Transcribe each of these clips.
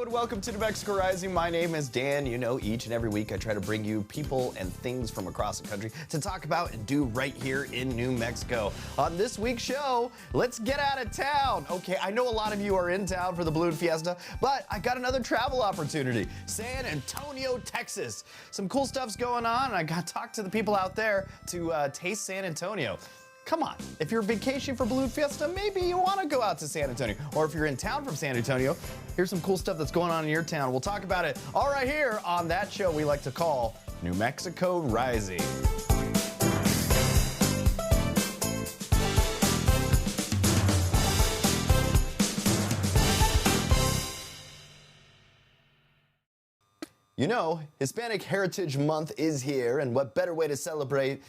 and welcome to New Mexico Rising. My name is Dan. You know, each and every week I try to bring you people and things from across the country to talk about and do right here in New Mexico. On this week's show, let's get out of town. Okay, I know a lot of you are in town for the Balloon Fiesta, but I got another travel opportunity. San Antonio, Texas. Some cool stuff's going on, and I got to talk to the people out there to taste San Antonio. Come on, if you're vacationing for Balloon Fiesta, maybe you want to go out to San Antonio. Or if you're in town from San Antonio, here's some cool stuff that's going on in your town. We'll talk about it all right here on that show we like to call New Mexico Rising. You know, Hispanic Heritage Month is here, and what better way to celebrate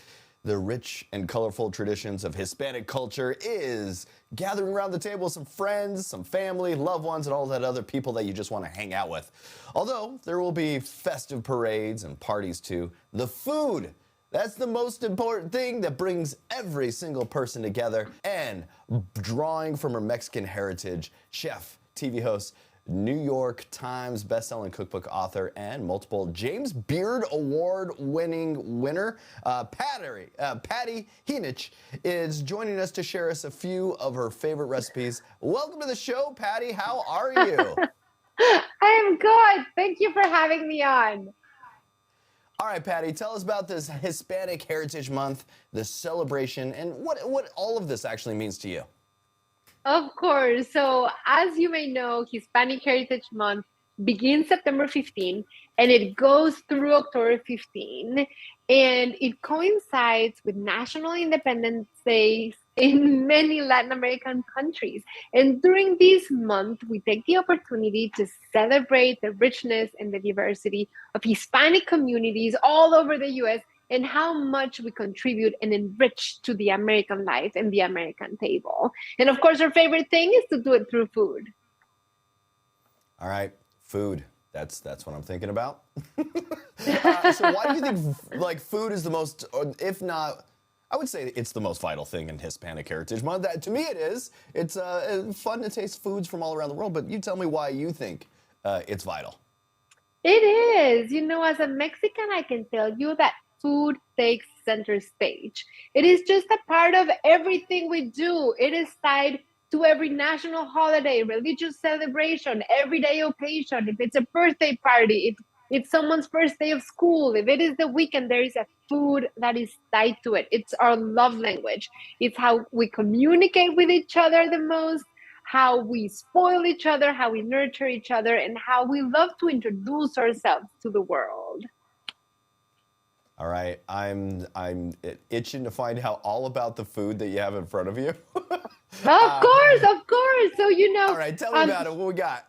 the rich and colorful traditions of Hispanic culture is gathering around the table with some friends, some family, loved ones, and all that other people that you just want to hang out with. Although there will be festive parades and parties too, the food, that's the most important thing that brings every single person together. And drawing from her Mexican heritage, chef, TV host, New York Times bestselling cookbook author, and multiple James Beard Award-winning winner, Pati Jinich, is joining us to share us a few of her favorite recipes. Welcome to the show, Pati. How are you? I'm good. Thank you for having me on. All right, Pati, tell us about this Hispanic Heritage Month, the celebration, and what all of this actually means to you. Of course. So, as you may know, Hispanic Heritage Month begins September 15 and it goes through October 15. And it coincides with National Independence Days in many Latin American countries. And during this month, we take the opportunity to celebrate the richness and the diversity of Hispanic communities all over the U.S. and how much we contribute and enrich to the American life and the American table. And of course, our favorite thing is to do it through food. All right, food. That's what I'm thinking about. So why do you think food is the most, or if not, I would say it's the most vital thing in Hispanic Heritage Month. That, to me it is. It's fun to taste foods from all around the world, but you tell me why you think it's vital. It is. You know, as a Mexican, I can tell you that food takes center stage. It is just a part of everything we do. It is tied to every national holiday, religious celebration, everyday occasion. If it's a birthday party, if it's someone's first day of school, if it is the weekend, there is a food that is tied to it. It's our love language. It's how we communicate with each other the most, how we spoil each other, how we nurture each other, and how we love to introduce ourselves to the world. All right, I'm itching to find out all about the food that you have in front of you. Of course. So, you know. All right, tell me about it. What we got?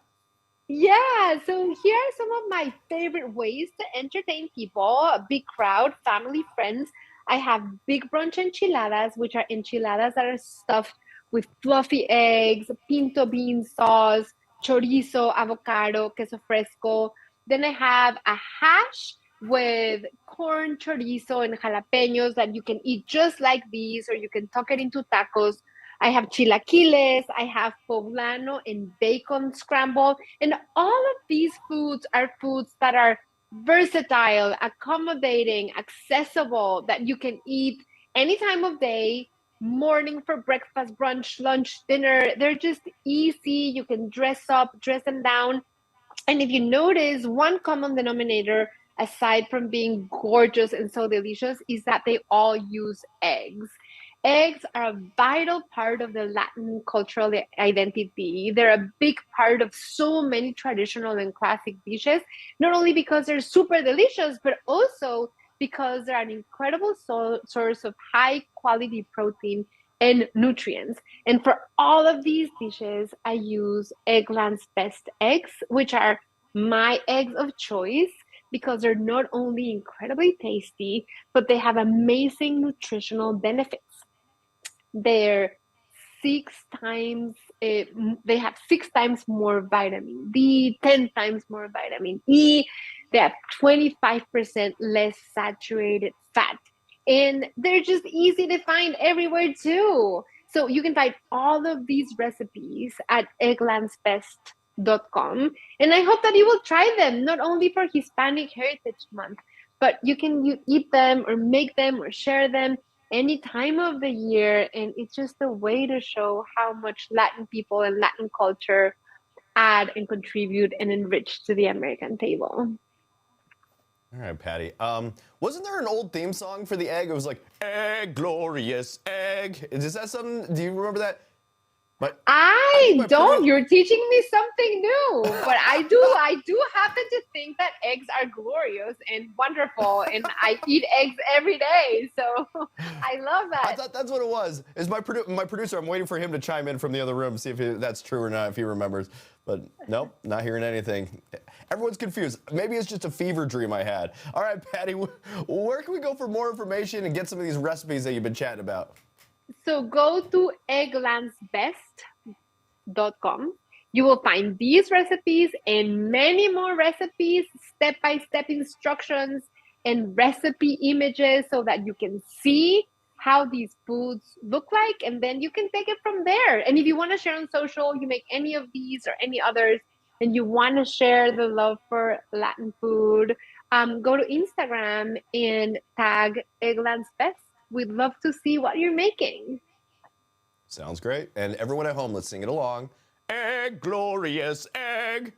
Yeah, so here are some of my favorite ways to entertain people, a big crowd, family, friends. I have big brunch enchiladas, which are enchiladas that are stuffed with fluffy eggs, pinto bean sauce, chorizo, avocado, queso fresco. Then I have a hash with corn, chorizo, and jalapenos that you can eat just like these, or you can tuck it into tacos. I have chilaquiles, I have poblano and bacon scramble, and all of these foods are foods that are versatile, accommodating, accessible, that you can eat any time of day, morning for breakfast, brunch, lunch, dinner. They're just easy. You can dress up, dress them down. And if you notice, one common denominator, aside from being gorgeous and so delicious, is that they all use eggs. Eggs are a vital part of the Latin cultural identity. They're a big part of so many traditional and classic dishes, not only because they're super delicious, but also because they're an incredible source of high quality protein and nutrients. And for all of these dishes, I use Eggland's best eggs, which are my eggs of choice because they're not only incredibly tasty, but they have amazing nutritional benefits. They're they have 6 times more vitamin D, 10 times more vitamin E. They have 25% less saturated fat. And they're just easy to find everywhere too. So you can find all of these recipes at Eggland's Best And I hope that you will try them, not only for Hispanic Heritage Month, but you eat them or make them or share them any time of the year. And it's just a way to show how much Latin people and Latin culture add and contribute and enrich to the American table. All right, Patty. Wasn't there an old theme song for the egg? It was like, egg, glorious egg. Is that something? Do you remember that? But I think I my don't. producer. You're teaching me something new. But I do happen to think that eggs are glorious and wonderful, and I eat eggs every day. So I love I that. thought that's what it was. Is my producer? I'm waiting for him to chime in from the other room, see if that's true or not, if he remembers. But nope, not hearing anything. Everyone's confused. Maybe it's just a fever dream I had. All right, Patty, where can we go for more information and get some of these recipes that you've been chatting about? So go to egglandsbest.com. You will find these recipes and many more recipes, step-by-step instructions, and recipe images so that you can see how these foods look like, and then you can take it from there. And if you want to share on social, you make any of these or any others, and you want to share the love for Latin food, go to Instagram and tag Eggland's Best. We'd love to see what you're making. Sounds great. And everyone at home, let's sing it along. Egg, glorious egg.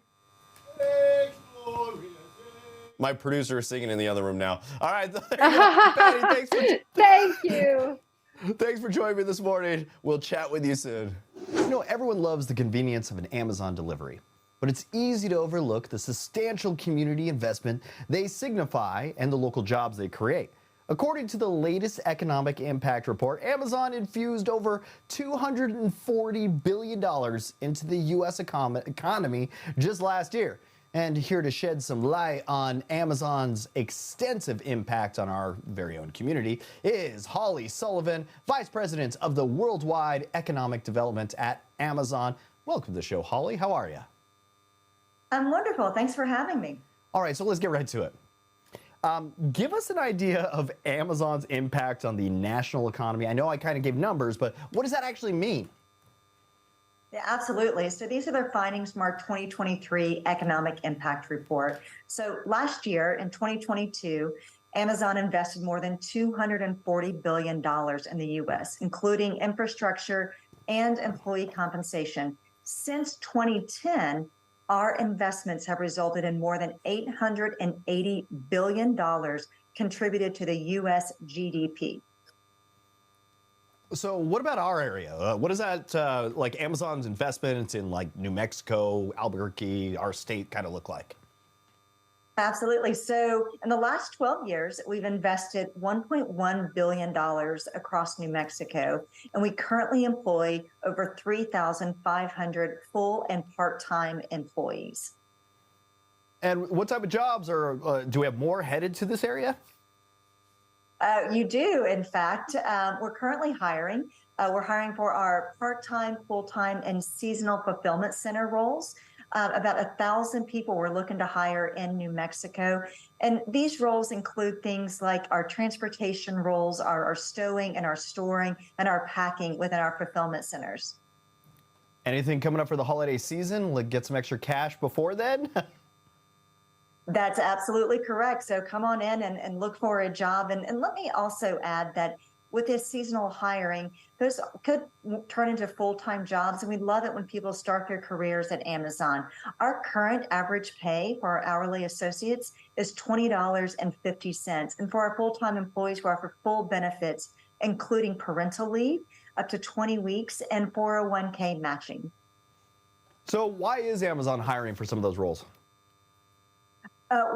Egg, glorious egg. My producer is singing in the other room now. All right, there you go. Patty, Thank you. Thanks for joining me this morning. We'll chat with you soon. You know, everyone loves the convenience of an Amazon delivery, but it's easy to overlook the substantial community investment they signify and the local jobs they create. According to the latest economic impact report, Amazon infused over $240 billion into the U.S. economy just last year. And here to shed some light on Amazon's extensive impact on our very own community is Holly Sullivan, Vice President of the Worldwide Economic Development at Amazon. Welcome to the show, Holly. How are you? I'm wonderful. Thanks for having me. All right, so let's get right to it. Give us an idea of Amazon's impact on the national economy. I know I kind of gave numbers, but what does that actually mean? Yeah, absolutely. So these are their findings from our 2023 Economic Impact Report. So last year, in 2022, Amazon invested more than $240 billion in the U.S., including infrastructure and employee compensation. Since 2010, our investments have resulted in more than $880 billion contributed to the U.S. GDP. So what about our area? What is that, like Amazon's investments in like New Mexico, Albuquerque, our state kind of look like? Absolutely. So in the last 12 years, we've invested $1.1 billion across New Mexico, and we currently employ over 3,500 full and part-time employees. And what type of jobs do we have more headed to this area? You do, in fact. We're currently hiring. We're hiring for our part-time, full-time, and seasonal fulfillment center roles. About 1,000 people we're looking to hire in New Mexico. And these roles include things like our transportation roles, our stowing and our storing, and our packing within our fulfillment centers. Anything coming up for the holiday season? Like get some extra cash before then? That's absolutely correct. So come on in and look for a job. And let me also add that with this seasonal hiring, those could turn into full-time jobs. And we love it when people start their careers at Amazon. Our current average pay for our hourly associates is $20.50. And for our full-time employees, we offer full benefits, including parental leave, up to 20 weeks, and 401k matching. So why is Amazon hiring for some of those roles?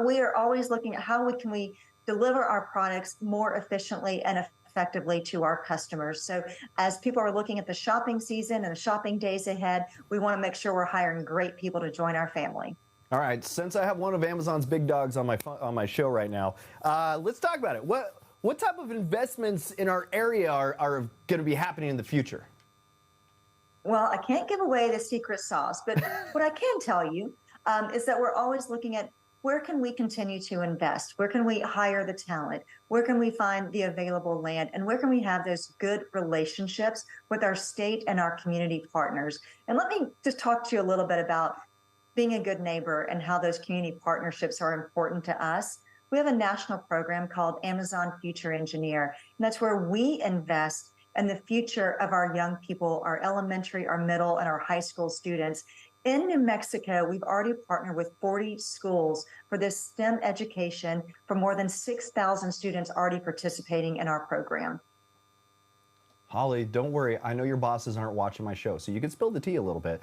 We are always looking at how we can deliver our products more efficiently and effectively to our customers. So as people are looking at the shopping season and the shopping days ahead, we want to make sure we're hiring great people to join our family. All right, since I have one of Amazon's big dogs on my show right now, let's talk about it. What type of investments in our area are going to be happening in the future? Well, I can't give away the secret sauce, but what I can tell you is that we're always looking at where can we continue to invest? Where can we hire the talent? Where can we find the available land? And where can we have those good relationships with our state and our community partners? And let me just talk to you a little bit about being a good neighbor and how those community partnerships are important to us, we have a national program called Amazon Future Engineer. And that's where we invest in the future of our young people, our elementary, our middle, and our high school students. In New Mexico, we've already partnered with 40 schools for this STEM education for more than 6,000 students already participating in our program. Holly, don't worry. I know your bosses aren't watching my show, so you can spill the tea a little bit.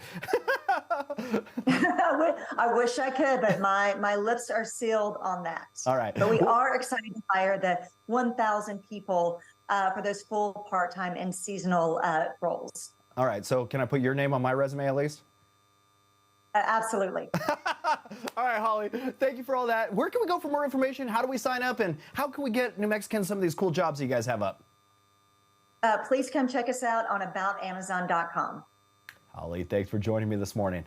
I wish I could, but my lips are sealed on that. All right. But we are excited to hire the 1,000 people for those full part-time and seasonal roles. All right. So can I put your name on my resume at least? Absolutely. All right, Holly, thank you for all that. Where can we go for more information? How do we sign up? And how can we get New Mexicans some of these cool jobs that you guys have up? Please come check us out on aboutamazon.com. Holly, thanks for joining me this morning.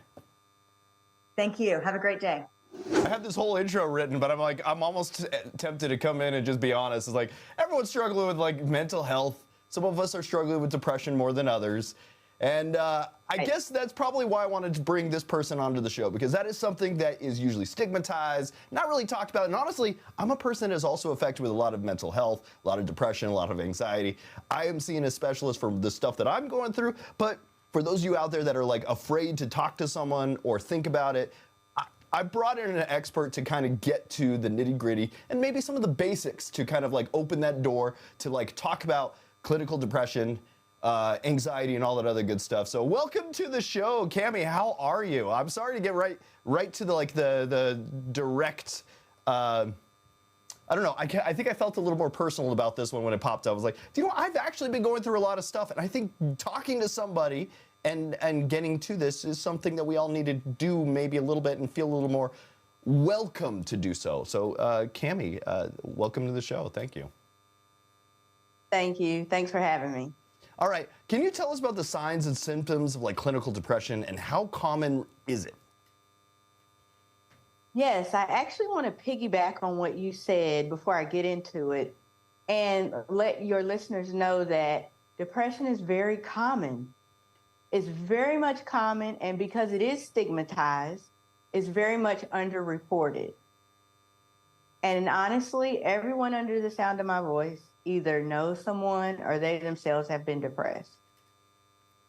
Thank you. Have a great day. I had this whole intro written, but I'm almost tempted to come in and just be honest. It's like everyone's struggling with like mental health. Some of us are struggling with depression more than others. And I guess that's probably why I wanted to bring this person onto the show, because that is something that is usually stigmatized, not really talked about. And honestly, I'm a person that is also affected with a lot of mental health, a lot of depression, a lot of anxiety. I am seeing a specialist for the stuff that I'm going through. But for those of you out there that are like afraid to talk to someone or think about it, I brought in an expert to kind of get to the nitty gritty and maybe some of the basics to kind of like open that door to like talk about clinical depression, anxiety, and all that other good stuff. So welcome to the show, Cami. How are you? I'm sorry to get right to the direct. I don't know. I think I felt a little more personal about this one when it popped up. I was like, do you know, I've actually been going through a lot of stuff, and I think talking to somebody and getting to this is something that we all need to do maybe a little bit and feel a little more welcome to do so. So, Cami, welcome to the show. Thank you. Thank you. Thanks for having me. All right. Can you tell us about the signs and symptoms of like clinical depression and how common is it? Yes, I actually want to piggyback on what you said before I get into it and let your listeners know that depression is very common. It's very much common, and because it is stigmatized, it's very much underreported. And honestly, everyone under the sound of my voice either knows someone or they themselves have been depressed.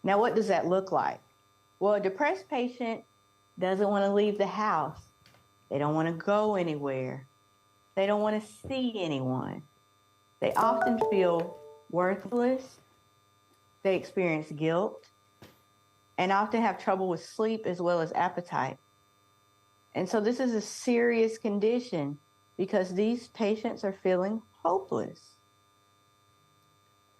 Now, what does that look like? Well, a depressed patient doesn't want to leave the house. They don't want to go anywhere. They don't want to see anyone. They often feel worthless. They experience guilt and often have trouble with sleep as well as appetite. And so this is a serious condition because these patients are feeling hopeless.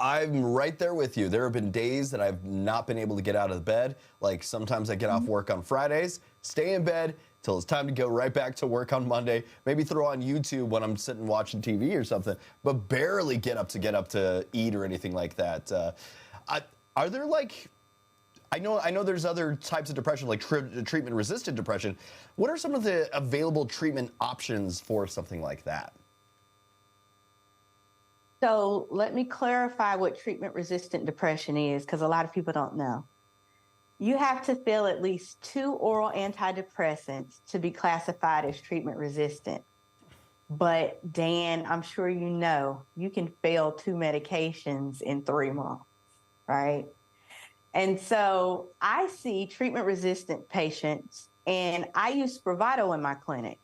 I'm right there with you. There have been days that I've not been able to get out of bed. Like sometimes I get off work on Fridays, stay in bed till it's time to go right back to work on Monday, maybe throw on YouTube when I'm sitting watching TV or something, but barely get up to eat or anything like that. Are there like, I know there's other types of depression like treatment-resistant depression. What are some of the available treatment options for something like that? So let me clarify what treatment-resistant depression is, because a lot of people don't know. You have to fail at least 2 oral antidepressants to be classified as treatment-resistant. But Dan, I'm sure you know, you can fail 2 medications in 3 months, right? And so I see treatment-resistant patients, and I use Spravato in my clinic.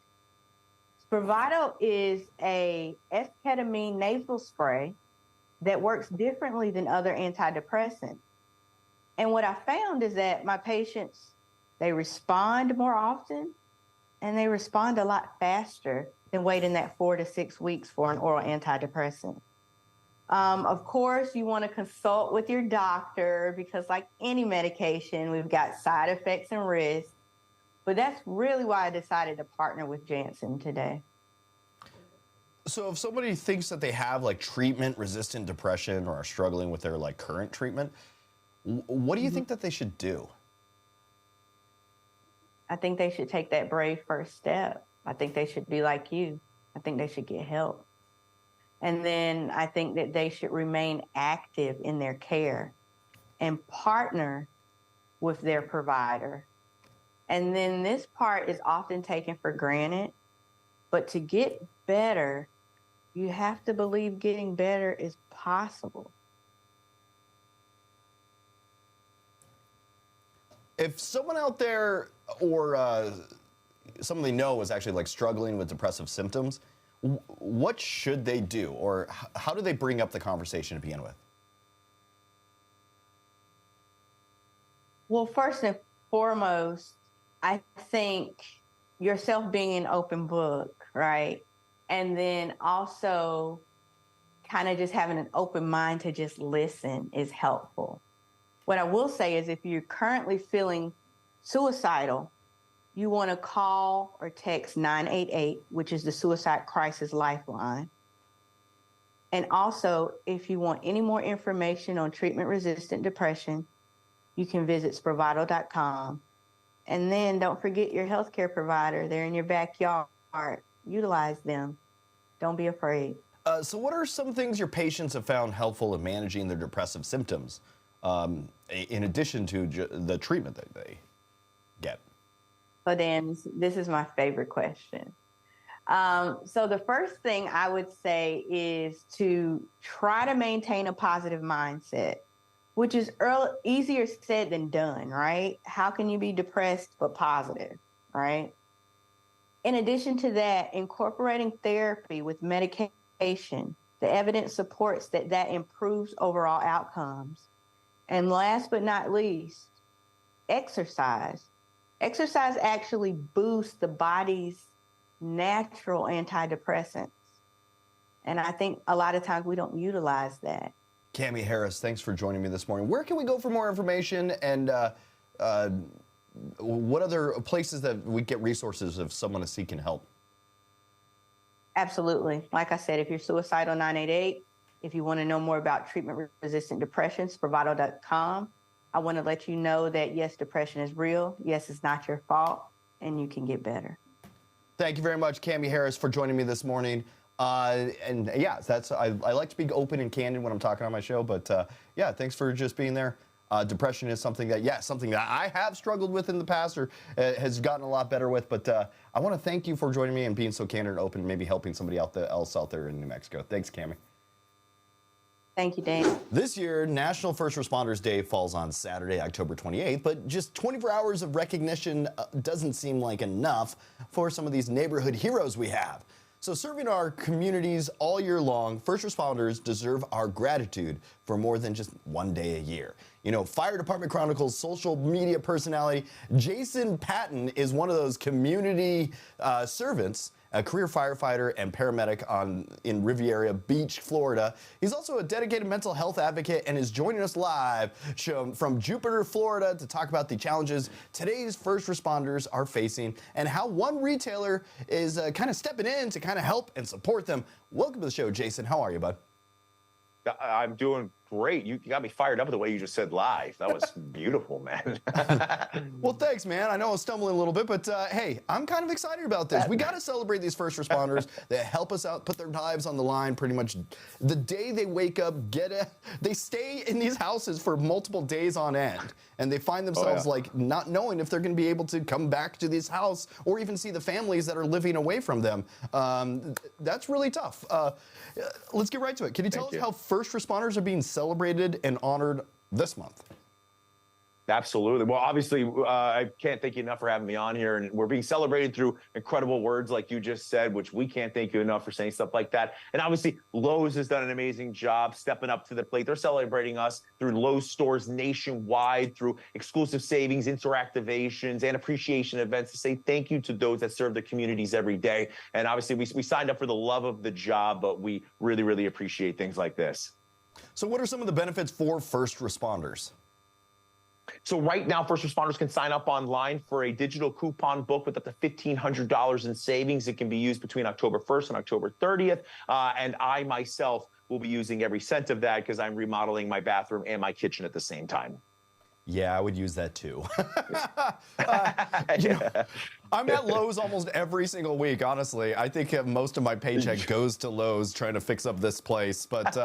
Spravato is a esketamine nasal spray that works differently than other antidepressants. And what I found is that my patients, they respond more often and they respond a lot faster than waiting that 4 to 6 weeks for an oral antidepressant. Of course, you want to consult with your doctor because like any medication, we've got side effects and risks. But that's really why I decided to partner with Janssen today. So if somebody thinks that they have like treatment-resistant depression or are struggling with their like current treatment, what do you think that they should do? I think they should take that brave first step. I think they should be like you. I think they should get help. And then I think that they should remain active in their care and partner with their provider And then this part is often taken for granted. But to get better, you have to believe getting better is possible. If someone out there or someone they know is actually like struggling with depressive symptoms, what should they do, or how do they bring up the conversation to begin with? Well, first and foremost, I think yourself being an open book, right? And then also kind of just having an open mind to just listen is helpful. What I will say is if you're currently feeling suicidal, you want to call or text 988, which is the Suicide Crisis Lifeline. And also, if you want any more information on treatment-resistant depression, you can visit Spravato.com. And then don't forget your healthcare provider. They're in your backyard. Utilize them. Don't be afraid. So what are some things your patients have found helpful in managing their depressive symptoms, in addition to the treatment that they get? So Dan, this is my favorite question. So the first thing I would say is to try to maintain a positive mindset, which is easier said than done, right? How can you be depressed but positive, right? In addition to that, incorporating therapy with medication, the evidence supports that improves overall outcomes. And last but not least, exercise. Exercise actually boosts the body's natural antidepressants. And I think a lot of times we don't utilize that. Cami Harris, thanks for joining me this morning. Where can we go for more information, and what other places that we get resources if someone is seeking help? Absolutely. Like I said, if you're suicidal, 988. If you want to know more about treatment-resistant depression, Spravato.com. I want to let you know that, yes, depression is real. Yes, it's not your fault, and you can get better. Thank you very much, Cami Harris, for joining me this morning. And yeah, I like to be open and candid when I'm talking on my show, but yeah, thanks for just being there. Depression is something that I have struggled with in the past, or has gotten a lot better with, but I want to thank you for joining me and being so candid and open, maybe helping somebody else out there in New Mexico. Thanks, Cami. Thank you, Dan. This year, National First Responders Day falls on Saturday, October 28th, but just 24 hours of recognition doesn't seem like enough for some of these neighborhood heroes we have. So serving our communities all year long, first responders deserve our gratitude for more than just one day a year. You know, Fire Department Chronicles social media personality Jason Patton is one of those community servants, a career firefighter and paramedic in Riviera Beach, Florida. He's also a dedicated mental health advocate and is joining us live from Jupiter, Florida, to talk about the challenges today's first responders are facing and how one retailer is kind of stepping in to kind of help and support them. Welcome to the show, Jason. How are you, bud? I'm doing great. You got me fired up with the way you just said live. That was beautiful, man. Well, thanks, man. I know I'm stumbling a little bit, but hey, I'm kind of excited about this. We got to celebrate these first responders that help us out, put their lives on the line pretty much the day they wake up, they stay in these houses for multiple days on end, and they find themselves like not knowing if they're going to be able to come back to this house or even see the families that are living away from them. That's really tough. Let's get right to it. Can you tell us how first responders are being celebrated and honored this month? Absolutely. Well, obviously, I can't thank you enough for having me on here. And we're being celebrated through incredible words like you just said, which we can't thank you enough for saying stuff like that. And obviously, Lowe's has done an amazing job stepping up to the plate. They're celebrating us through Lowe's stores nationwide, through exclusive savings, interactivations, and appreciation events to say thank you to those that serve the communities every day. And obviously, we signed up for the love of the job, but we really, really appreciate things like this. So what are some of the benefits for first responders? So right now, first responders can sign up online for a digital coupon book with up to $1,500 in savings. It can be used between October 1st and October 30th. And I myself will be using every cent of that because I'm remodeling my bathroom and my kitchen at the same time. Yeah, I would use that too. You know, I'm at Lowe's almost every single week, honestly. I think most of my paycheck goes to Lowe's trying to fix up this place. But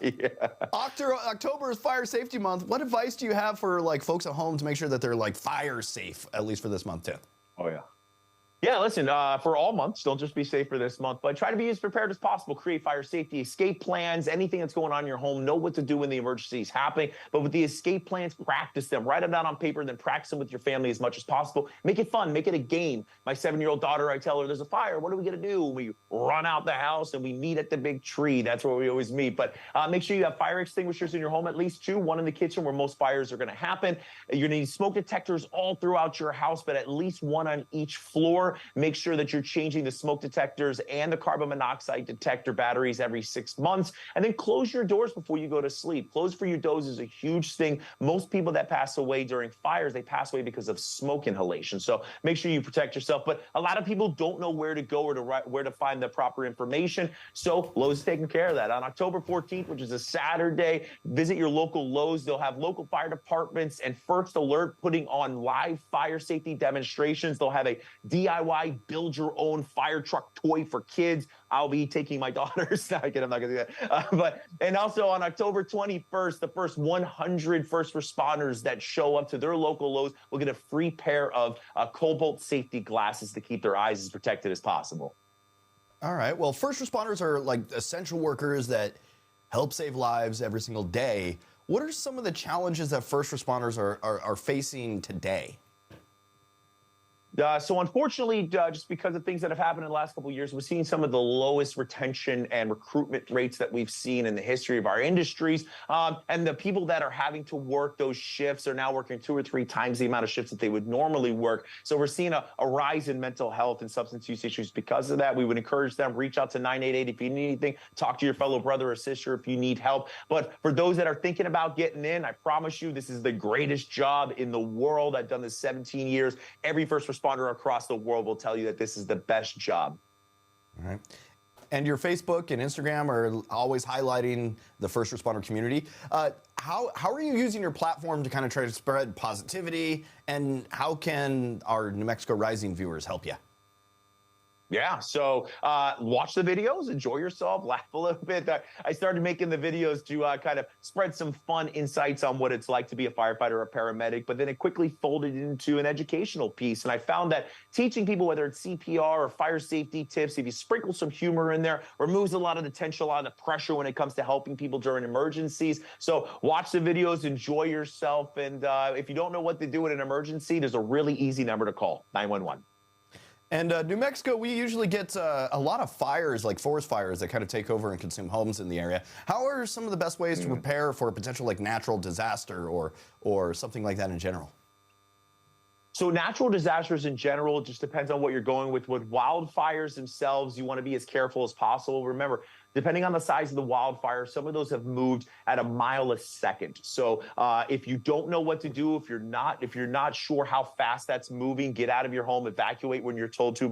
Yeah. October is Fire Safety Month. What advice do you have for like folks at home to make sure that they're like fire safe, at least for this month too? Oh, yeah. Yeah, listen, for all months, don't just be safe for this month, but try to be as prepared as possible. Create fire safety escape plans, anything that's going on in your home. Know what to do when the emergency is happening. But with the escape plans, practice them. Write them down on paper, then practice them with your family as much as possible. Make it fun. Make it a game. My 7-year-old daughter, I tell her, there's a fire. What are we going to do? We run out the house and we meet at the big tree. That's where we always meet. But make sure you have fire extinguishers in your home, at least 2, one in the kitchen where most fires are going to happen. You're going to need smoke detectors all throughout your house, but at least 1 on each floor. Make sure that you're changing the smoke detectors and the carbon monoxide detector batteries every 6 months. And then close your doors before you go to sleep. Close for your doors is a huge thing. Most people that pass away during fires, they pass away because of smoke inhalation. So make sure you protect yourself. But a lot of people don't know where to go or where to find the proper information. So Lowe's is taking care of that. On October 14th, which is a Saturday, visit your local Lowe's. They'll have local fire departments and First Alert putting on live fire safety demonstrations. They'll have a DIY build your own fire truck toy for kids. I'll be taking my daughters. No, I'm not gonna do that. And also on October 21st, the first 100 first responders that show up to their local Lowe's will get a free pair of cobalt safety glasses to keep their eyes as protected as possible. All right. Well, first responders are like essential workers that help save lives every single day. What are some of the challenges that first responders are facing today? So unfortunately, just because of things that have happened in the last couple of years, we're seeing some of the lowest retention and recruitment rates that we've seen in the history of our industries. And the people that are having to work those shifts are now working 2 or 3 times the amount of shifts that they would normally work. So we're seeing a rise in mental health and substance use issues because of that. We would encourage them, reach out to 988 if you need anything, talk to your fellow brother or sister if you need help. But for those that are thinking about getting in, I promise you, this is the greatest job in the world. I've done this 17 years. Every first responder across the world will tell you that this is the best job. All right. And your Facebook and Instagram are always highlighting the first responder community. How are you using your platform to kind of try to spread positivity? And how can our New Mexico Rising viewers help you? Yeah, so watch the videos, enjoy yourself, laugh a little bit. I started making the videos to kind of spread some fun insights on what it's like to be a firefighter or a paramedic, but then it quickly folded into an educational piece. And I found that teaching people, whether it's CPR or fire safety tips, if you sprinkle some humor in there, removes a lot of the tension, a lot of the pressure when it comes to helping people during emergencies. So watch the videos, enjoy yourself. And if you don't know what to do in an emergency, there's a really easy number to call, 911. And New Mexico, we usually get a lot of fires, like forest fires, that kind of take over and consume homes in the area. How are some of the best ways to prepare for a potential like natural disaster or something like that in general? So natural disasters in general, it just depends on what you're going with. With wildfires themselves, you want to be as careful as possible. Remember, depending on the size of the wildfire, some of those have moved at a mile a second. So if you don't know what to do, if you're not sure how fast that's moving, get out of your home, evacuate when you're told to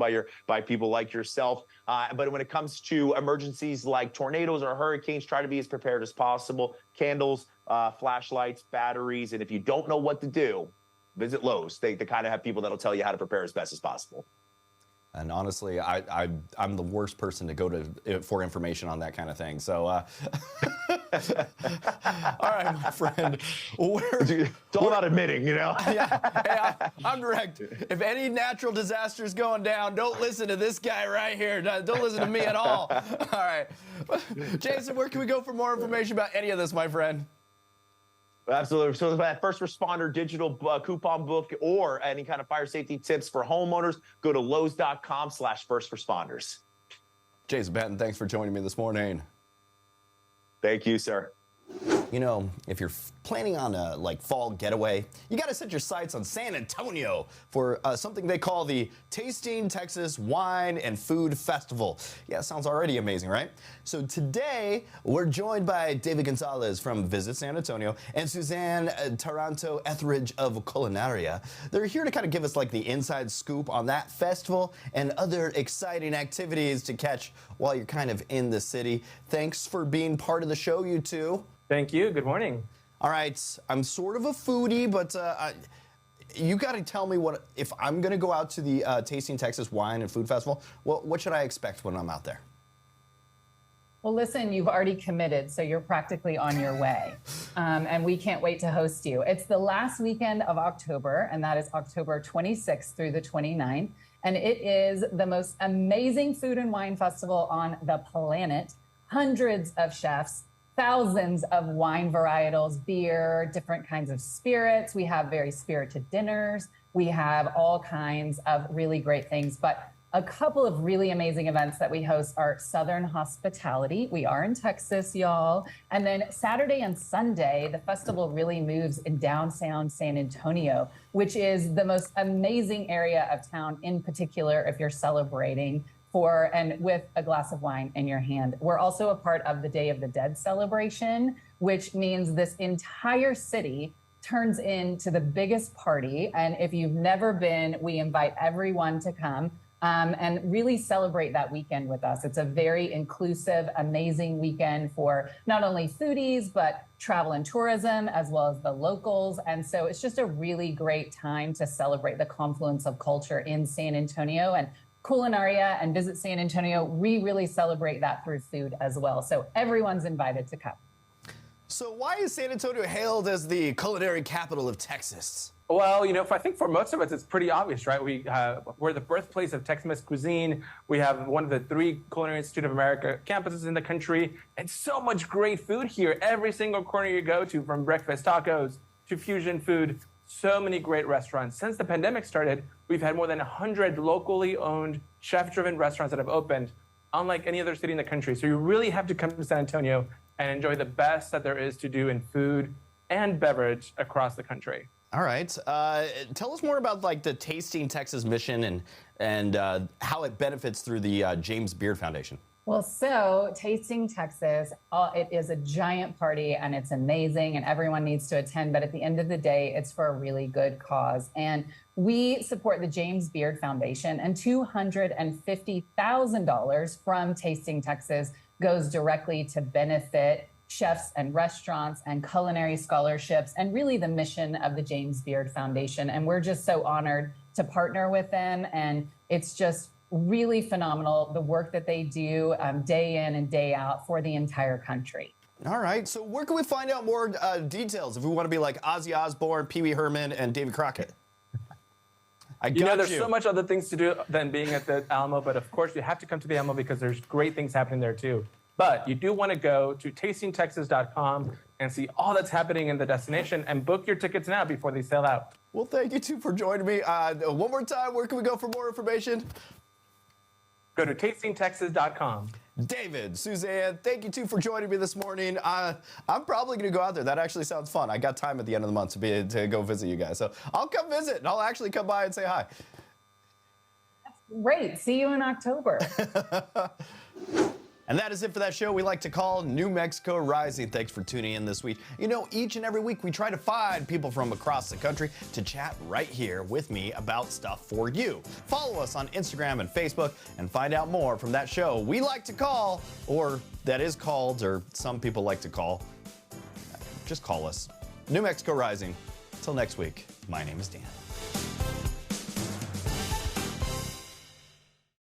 by people like yourself. But when it comes to emergencies like tornadoes or hurricanes, try to be as prepared as possible. Candles, flashlights, batteries, and if you don't know what to do, visit Lowe's. They kind of have people that'll tell you how to prepare as best as possible. And honestly, I'm the worst person to go to for information on that kind of thing. So, all right, my friend. It's all about admitting, you know? Yeah, hey, I'm direct. If any natural disaster is going down, don't listen to this guy right here. Don't listen to me at all. All right. Jason, where can we go for more information about any of this, my friend? Absolutely. So that first responder digital coupon book or any kind of fire safety tips for homeowners, go to lowes.com/first responders. Jason Benton, thanks for joining me this morning. Thank you, sir. You know, if you're planning on a fall getaway, you got to set your sights on San Antonio for something they call the Tasting Texas Wine and Food Festival. Yeah, sounds already amazing, right? So today we're joined by David Gonzalez from Visit San Antonio and Suzanne Taranto Etheridge of Culinaria. They're here to kind of give us the inside scoop on that festival and other exciting activities to catch while you're kind of in the city. Thanks for being part of the show, you two. Thank you. Good morning. All right, I'm sort of a foodie, but you got to tell me what, if I'm going to go out to the Tasting Texas Wine and Food Festival, what should I expect when I'm out there? Well, listen, you've already committed, so you're practically on your way. And we can't wait to host you. It's the last weekend of October, and that is October 26th through the 29th. And it is the most amazing food and wine festival on the planet. Hundreds of chefs, thousands of wine varietals, beer, different kinds of spirits. We have very spirited dinners. We have all kinds of really great things. But a couple of really amazing events that we host are Southern Hospitality. We are in Texas, y'all. And then Saturday and Sunday, the festival really moves in downtown San Antonio, which is the most amazing area of town, in particular if you're celebrating and with a glass of wine in your hand. We're also a part of the Day of the Dead celebration, which means this entire city turns into the biggest party. And if you've never been, we invite everyone to come. And really celebrate that weekend with us. It's a very inclusive, amazing weekend for not only foodies, but travel and tourism, as well as the locals. And so it's just a really great time to celebrate the confluence of culture in San Antonio. And Culinaria and Visit San Antonio, we really celebrate that through food as well. So everyone's invited to come. So why is San Antonio hailed as the culinary capital of Texas? Well, I think for most of us, it's pretty obvious, right? We're the birthplace of Tex-Mex cuisine. We have one of the 3 Culinary Institute of America campuses in the country, and so much great food here. Every single corner you go to, from breakfast tacos to fusion food, so many great restaurants. Since the pandemic started, we've had more than 100 locally owned, chef-driven restaurants that have opened, unlike any other city in the country. So you really have to come to San Antonio and enjoy the best that there is to do in food and beverage across the country. All right. Tell us more about the Tasting Texas mission and how it benefits through the James Beard Foundation. Well, so Tasting Texas, it is a giant party and it's amazing and everyone needs to attend. But at the end of the day, it's for a really good cause. And we support the James Beard Foundation, and $250,000 from Tasting Texas goes directly to benefit chefs and restaurants and culinary scholarships, and really the mission of the James Beard Foundation. And we're just so honored to partner with them. And it's just really phenomenal, the work that they do day in and day out for the entire country. All right. So where can we find out more details if we want to be like Ozzy Osbourne, Pee Wee Herman, and David Crockett? There's so much other things to do than being at the Alamo, but of course you have to come to the Alamo because there's great things happening there too. But you do want to go to tastingtexas.com and see all that's happening in the destination and book your tickets now before they sell out. Well, thank you two for joining me. One more time, where can we go for more information? Go to tastingtexas.com. David, Suzanne, thank you two for joining me this morning. I'm probably going to go out there. That actually sounds fun. I got time at the end of the month to go visit you guys. So I'll come visit, and I'll actually come by and say hi. That's great. See you in October. And that is it for that show we like to call New Mexico Rising. Thanks for tuning in this week. Each and every week we try to find people from across the country to chat right here with me about stuff for you. Follow us on Instagram and Facebook and find out more from that show we like to call, or that is called, or some people like to call. Just call us. New Mexico Rising. Until next week, my name is Dan.